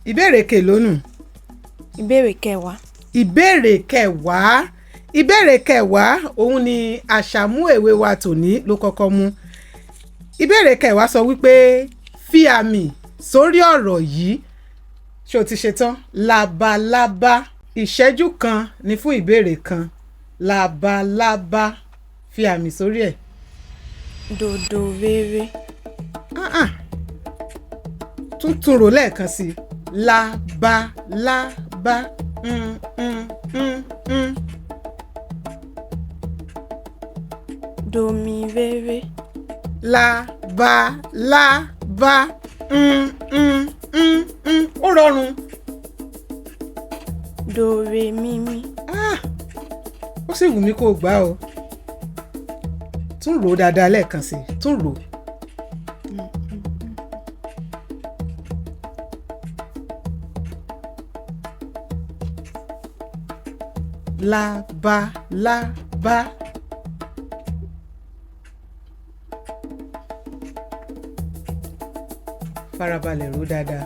ìbéèrè kèlónù. Ìbéèrè kẹwàá. Ìbéèrè kẹwàá. Ìbéèrè kẹwàá òun ni àṣàmúèwe wa tòní ló kọ́kọ́ mú. Ìbéèrè kẹwàá sọ wípé fi àmì sórí ọ̀rọ̀ yìí. Ṣé o ti ṣetán? Labalábá. Ìṣẹ́jú kan ni fún ìbéèrè kan. Labalábá. Fi àmì sórí ẹ̀. Dòdò rere. Tún rò lẹ́ẹ̀kan sí i. Labalábá. Domi rere. Labalábá. Ó rọrùn. Dòre mímí. Ó sì wù mí kó o gbà o. Tún rò ó dáadáa lẹ́ẹ̀kan sí i. Tún rò ó. Labalábá. Farabalẹ̀ rò ó dáadáa.